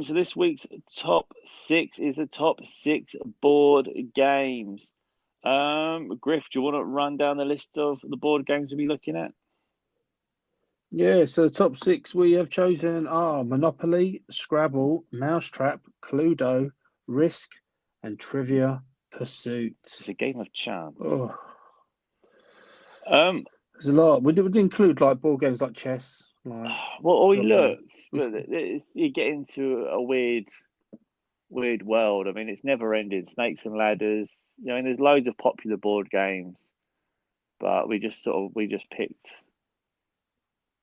So this week's top six is the top six board games. Griff, do you want to run down the list of the board games we'll be looking at? Yeah, so the top six we have chosen are Monopoly, Scrabble, Mousetrap, Cluedo, Risk, and Trivia It's Pursuit. a game of chance. Oh, Um, there's a lot. We did include like board games like chess, like well, we obviously. looked, It's, but you get into a weird world. I mean, it's never ending. Snakes and ladders. There's loads of popular board games, but we just picked.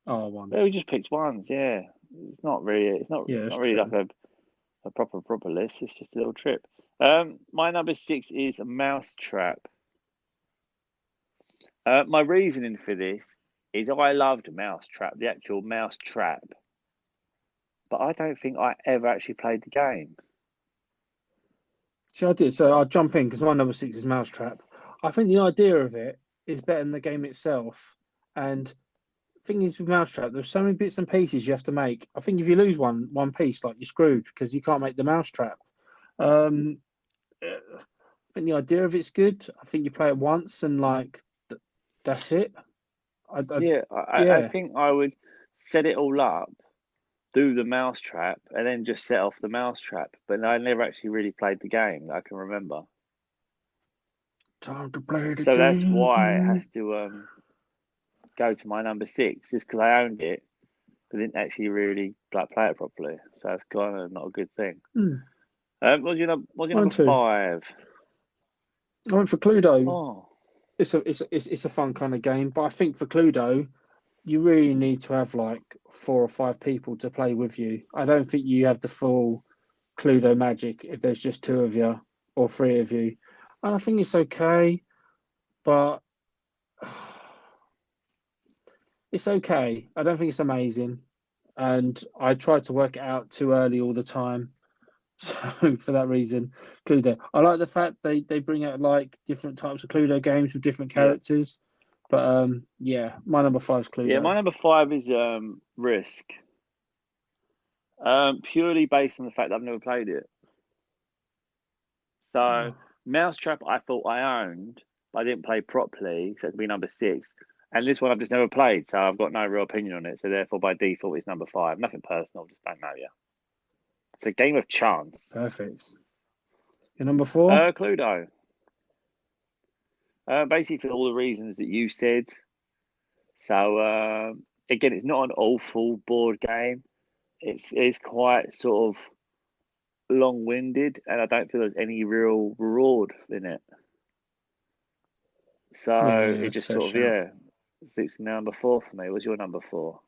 oh, Well, we once. just picked ones. Yeah, it's Yeah, it's not really like true. a proper list. It's just a little trip. My number six is Mousetrap. My reasoning for this is I loved Mousetrap, the actual Mousetrap, but I don't think I ever actually played the game. See, I did. So I'll jump in because my number six is Mousetrap. I think the idea of it is better than the game itself. And thing is with Mousetrap, there's so many bits and pieces you have to make. I think if you lose one piece, like you're screwed because you can't make the Mousetrap. Um, I think the idea of it's good. I think you play it once and like that's it. Yeah, I Yeah, think I would set it all up, do the Mousetrap, and then just set off the Mousetrap. But I never actually really played the game that I can remember. time to play the So that's why it has game. to go to my number six, just because I owned it, but didn't actually really like play it properly. So it's kind of not a good thing. Hmm. What's your Mine number too. five? I went for Cluedo. Oh, It's a fun kind of game, but I think for Cluedo, you really need to have like 4 or 5 people to play with you. I don't think you have the full Cluedo magic if there's just two of you or three of you. And I think it's okay, but it's okay. I don't think it's amazing. And I tried to work it out too early all the time. So for that reason, Cluedo. I like the fact they bring out like different types of Cluedo games with different yeah, characters. But yeah, my number five is yeah. Cluedo. My number five is Risk. Purely based on the fact that I've never played it. So Oh, Mousetrap, I thought I owned, but I didn't play properly, so it'd be number six. And this one I've just never played, so I've got no real opinion on it. So therefore, by default, it's number five. Nothing personal, just don't know yet. It's a game of chance. perfect. Your number four? Cluedo. Basically for all the reasons that you said. So again, it's not an awful board game. It's quite sort of long-winded, and I don't feel there's any real reward in it. So Yeah, it it's a just fair sort of shout. sits number four for me. What's your number four?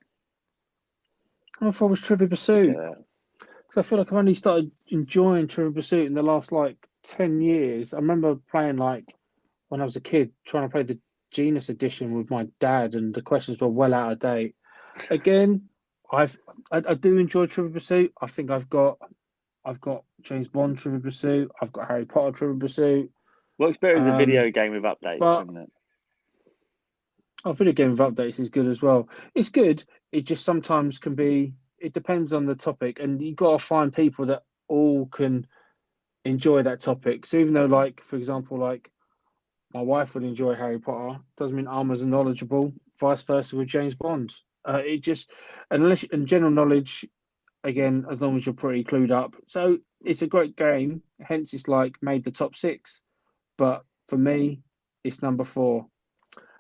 Number four was Trivia Look at Pursuit. that. Because I feel like I've only started enjoying Trivia Pursuit in the last like 10 years. I remember playing like when I was a kid, trying to play the Genius edition with my dad, and the questions were well out of date. Again, I've I do enjoy Trivia Pursuit. I think I've got James Bond Trivia Pursuit. I've got Harry Potter Trivia Pursuit. Works better as a Um, video game with updates, but doesn't it? I think a game with updates is good as well. It's good. It just sometimes can be. It depends on the topic, and you got to find people that all can enjoy that topic. So even though, like for example, like my wife would enjoy Harry Potter, doesn't mean I'm as knowledgeable. Vice versa with James Bond. It just unless in general knowledge again, as long as you're pretty clued up. So it's a great game. Hence, it's like made the top six. But for me, it's number four.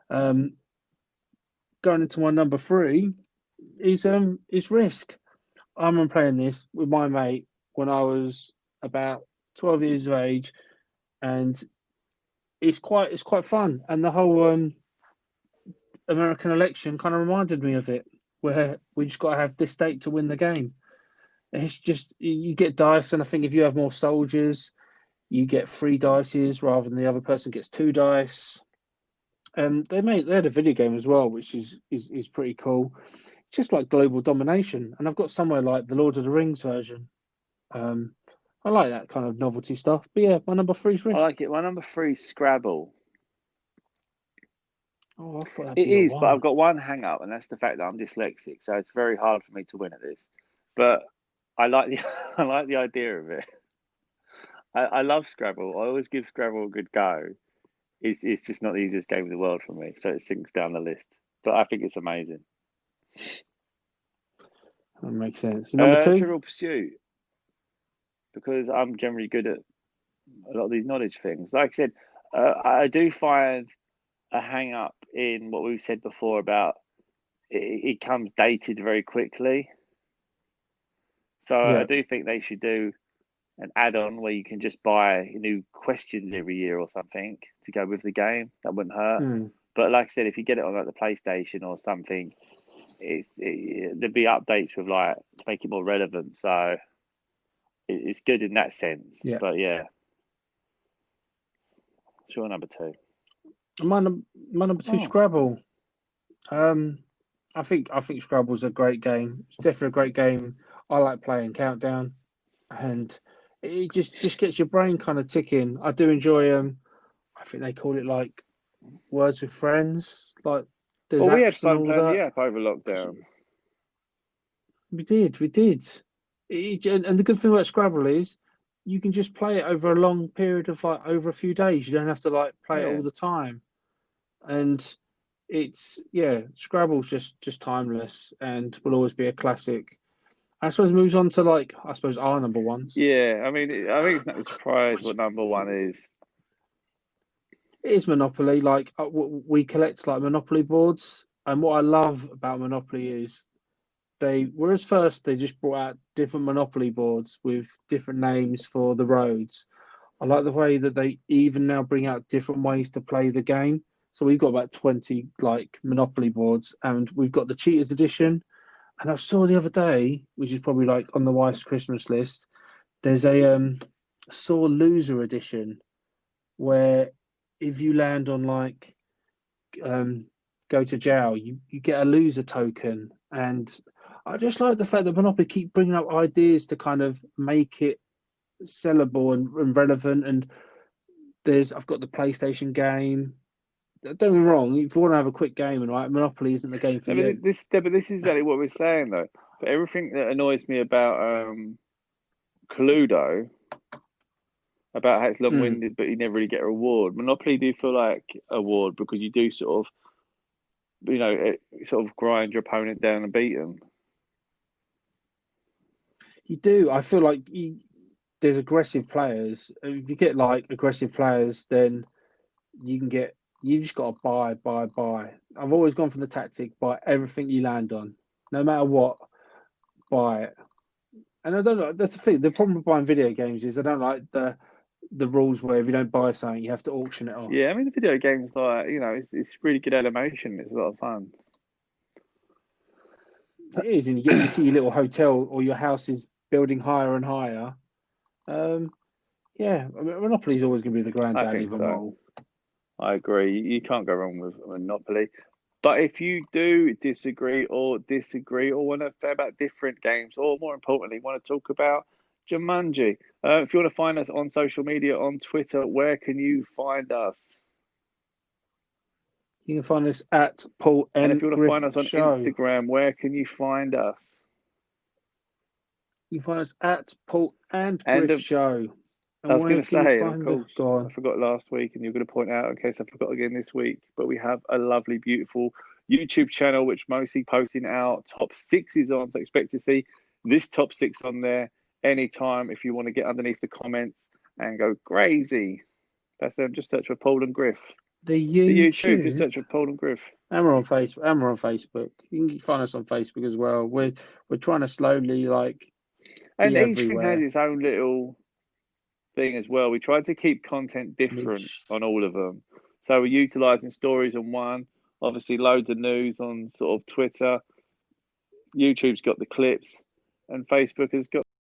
Um, Going into my number three is Risk. I remember playing this with my mate when I was about 12 years of age, and it's quite fun. And the whole American election kind of reminded me of it, where we just got to have this state to win the game. It's just you get dice, and I think if you have more soldiers, you get 3 dices rather than the other person gets 2 dice. They had a video game as well, which is pretty cool. Just like global domination, and I've got somewhere like the Lord of the Rings version. Um, I like that kind of novelty stuff. But yeah, my number three is I Risk. like it. My number three is Scrabble. Oh, I thought that'd It be your is, but I've one. got one hang up, and that's the fact that I'm dyslexic, so it's very hard for me to win at this. But I like the I like the idea of it. I love Scrabble. I always give Scrabble a good go. It's just not the easiest game in the world for me, so it sinks down the list. But I think it's amazing. That makes sense. Number two? Trivial Pursuit, because I'm generally good at a lot of these knowledge things. Like I said, I do find a hang up in what we've said before about it comes dated very quickly. So I Yeah. do think they should do an add-on where you can just buy new questions every year or something to go with the game. That wouldn't hurt. Mm. But like I said, if you get it on like the PlayStation or something, there'd be updates with like to make it more relevant. So it's good in that sense. Yeah. But yeah, it's your number two. My number two, Oh, Scrabble. I think Scrabble's a great game. It's definitely a great game. I like playing Countdown, and it just gets your brain kind of ticking. I do enjoy I think they call it like Words with Friends. Like there's well, we had apps and fun all playing the that. app over lockdown. We did. And the good thing about Scrabble is you can just play it over a long period of like over a few days. You don't have to like play it Yeah. all the time. And Scrabble's just timeless and will always be a classic. I suppose it moves on to like our number ones. Yeah, I mean, I think it's not a surprise what Which number one is. it is Monopoly. Like we collect like Monopoly boards, and what I love about Monopoly is whereas first they just brought out different Monopoly boards with different names for the roads. I like the way that they even now bring out different ways to play the game. So we've got about 20 like Monopoly boards, and we've got the Cheaters edition. And I saw the other day, which is probably like on the wife's Christmas list, there's a sore loser edition where if you land on like um, go to jail, you get a loser token. And I just like the fact that Monopoly keep bringing up ideas to kind of make it sellable and relevant. And I've got the PlayStation game. Don't get me wrong, if you want to have a quick game and right, Monopoly isn't the game for I mean, you. but this is exactly what we're saying though. But everything that annoys me about Cluedo, about how it's Mm. long-winded, but you never really get a reward. Monopoly do feel like a reward because you do sort of, sort of grind your opponent down and beat them. You do. I feel like there's aggressive players. If you get like aggressive players, then you can get. You just got to buy, buy, buy. I've always gone for the tactic: buy everything you land on, no matter what. Buy it. And I don't know. That's the thing. The problem with buying video games is I don't like the rules where if you don't buy something, you have to auction it Yeah, I off. mean the video games like it's really good animation. It's a lot of fun. It is, and you see your little hotel or your house is building higher and higher. Um, yeah, I mean, Monopoly's always going to be the I granddaddy think of them so. all. I agree. You can't go wrong with Monopoly. But if you do disagree or want to say about different games, or more importantly, want to talk about Jumanji, if you want to find us on social media, on Twitter, where can you find us? You can find us at Paul And if and you want to find Griff us on Show. Instagram, where can you find us? You can find us at Paul and And Griff Show. I And was where going to can you say, and of find us? course, Go I on. forgot last week, and you're going to point out in case I forgot again this week, but we have a lovely, beautiful YouTube channel which mostly posting our top sixes on. So expect to see this top six on there anytime if you want to get underneath the comments and go crazy. That's them. Just search for Paul and Griff. The The YouTube, just YouTube. search for Paul and Griff. And we're on Facebook. And we're on Facebook. You can find us on Facebook as well. We're trying to slowly like And be each thing has everywhere. its own little thing as well. We try to keep content different Niche. on all of them. So we're utilizing stories on one, obviously loads of news on sort of Twitter. YouTube's got the clips, and Facebook has got